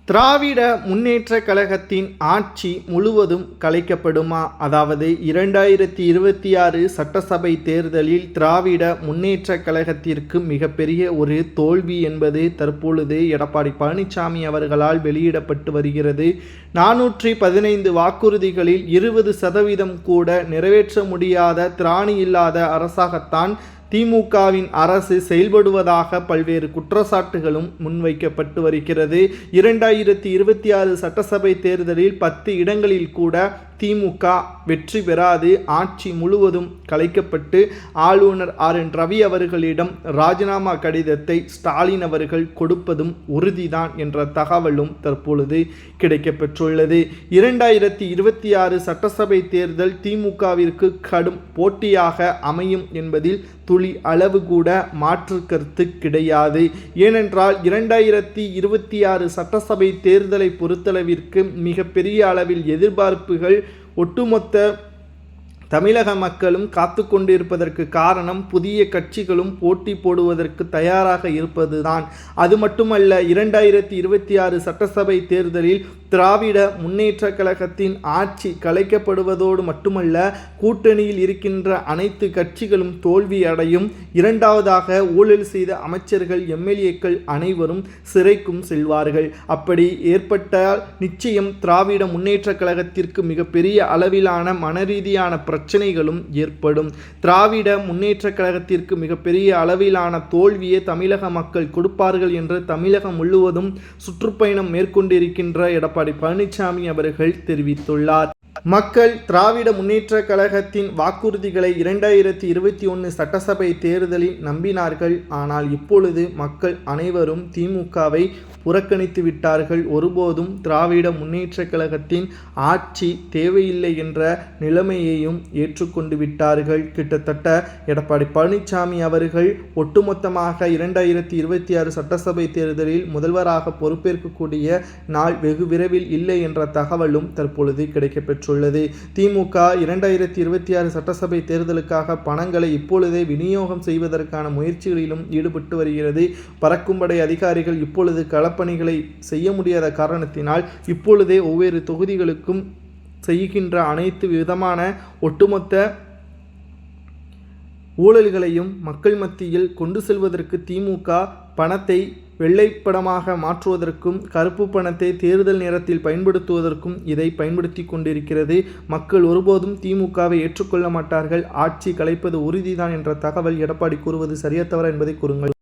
திராவிட முன்னேற்றக் கழகத்தின் ஆட்சி முழுவதும் கலைக்கப்படுமா? அதாவது 2026 சட்டசபை தேர்தலில் திராவிட முன்னேற்றக் கழகத்திற்கு மிகப்பெரிய ஒரு தோல்வி என்பது தற்பொழுது எடப்பாடி பழனிசாமி அவர்களால் வெளியிடப்பட்டு வருகிறது. 415 வாக்குறுதிகளில் 20% கூட நிறைவேற்ற முடியாத திராணி இல்லாத அரசாகத்தான் திமுகவின் அரசு செயல்படுவதாக பல்வேறு குற்றச்சாட்டுகளும் முன்வைக்கப்பட்டு வருகிறது. 2026 சட்டசபை தேர்தலில் 10 இடங்களில் கூட திமுக வெற்றி பெறாது, ஆட்சி முழுவதும் கலைக்கப்பட்டு ஆளுநர் RN ரவி அவர்களிடம் ராஜினாமா கடிதத்தை ஸ்டாலின் அவர்கள் கொடுப்பதும் உறுதிதான் என்ற தகவலும் தற்பொழுது கிடைக்கப்பெற்றுள்ளது. 2026 சட்டசபை தேர்தல் திமுகவிற்கு கடும் போட்டியாக அமையும் என்பதில் துளி அளவு கூட மாற்று கருத்து கிடையாது. ஏனென்றால் 2026 சட்டசபை தேர்தலை பொறுத்தளவிற்கு மிகப்பெரிய அளவில் எதிர்பார்ப்புகள் ஒட்டுமொத்த தமிழக மக்களும் காத்து கொண்டிருப்பதற்கு காரணம் புதிய கட்சிகளும் போட்டி போடுவதற்கு தயாராக இருப்பதுதான். அது மட்டுமல்ல, 2026 சட்டசபை தேர்தலில் திராவிட முன்னேற்ற கழகத்தின் ஆட்சி கலைக்கப்படுவதோடு மட்டுமல்ல, கூட்டணியில் இருக்கின்ற அனைத்து கட்சிகளும் தோல்வி அடையும். இரண்டாவதாக, ஊழல் செய்த அமைச்சர்கள் MLAக்கள் அனைவரும் சிறைக்கும் செல்வார்கள். அப்படி ஏற்பட்டால் நிச்சயம் திராவிட முன்னேற்ற கழகத்திற்கு மிகப்பெரிய அளவிலான மனரீதியான பிரச்சனைகளும் ஏற்படும். திராவிட முன்னேற்ற கழகத்திற்கு மிகப்பெரிய அளவிலான தோல்வியை தமிழக மக்கள் கொடுப்பார்கள் என்று தமிழகம் முழுவதும் சுற்றுப்பயணம் மேற்கொண்டிருக்கின்ற எடப்பாடி பழனிசாமி அவர்கள் தெரிவித்துள்ளார். மக்கள் திராவிட முன்னேற்ற கழகத்தின் வாக்குறுதிகளை 2021 சட்டசபை தேர்தலில் நம்பினார்கள். ஆனால் இப்பொழுது மக்கள் அனைவரும் திமுகவை புறக்கணித்து விட்டார்கள். ஒருபோதும் திராவிட முன்னேற்ற கழகத்தின் ஆட்சி தேவையில்லை என்ற நிலைமையையும் ஏற்றுக்கொண்டு விட்டார்கள். கிட்டத்தட்ட எடப்பாடி பழனிசாமி அவர்கள் ஒட்டுமொத்தமாக 2026 சட்டசபை தேர்தலில் முதல்வராக பொறுப்பேற்கக்கூடிய நாள் வெகு விரைவில் இல்லை என்ற தகவலும் தற்பொழுது கிடைக்கப்பெற்று உள்ளது. திமுக 2026 சட்டசபை தேர்தலுக்காக பணங்களை இப்பொழுதே விநியோகம் செய்வதற்கான முயற்சிகளிலும் ஈடுபட்டு வருகிறது. பறக்கும்படை அதிகாரிகள் இப்பொழுது களப்பணிகளை செய்ய முடியாத காரணத்தினால் இப்பொழுதே ஒவ்வொரு தொகுதிகளுக்கும் செய்கின்ற அனைத்து விதமான ஒட்டுமொத்த ஊழல்களையும் மக்கள் மத்தியில் கொண்டு செல்வதற்கு திமுக பணத்தை வெள்ளைப்படமாக மாற்றுவதற்கும் கருப்பு பணத்தை தேர்தல் நேரத்தில் பயன்படுத்துவதற்கும் இதை பயன்படுத்தி கொண்டிருக்கிறது. மக்கள் ஒருபோதும் திமுகவை ஏற்றுக்கொள்ள மாட்டார்கள். ஆட்சி கலைப்பது உறுதிதான் என்ற தகவல் எடப்பாடி கூறுவது சரியா தவறா என்பதை கூறுங்கள்.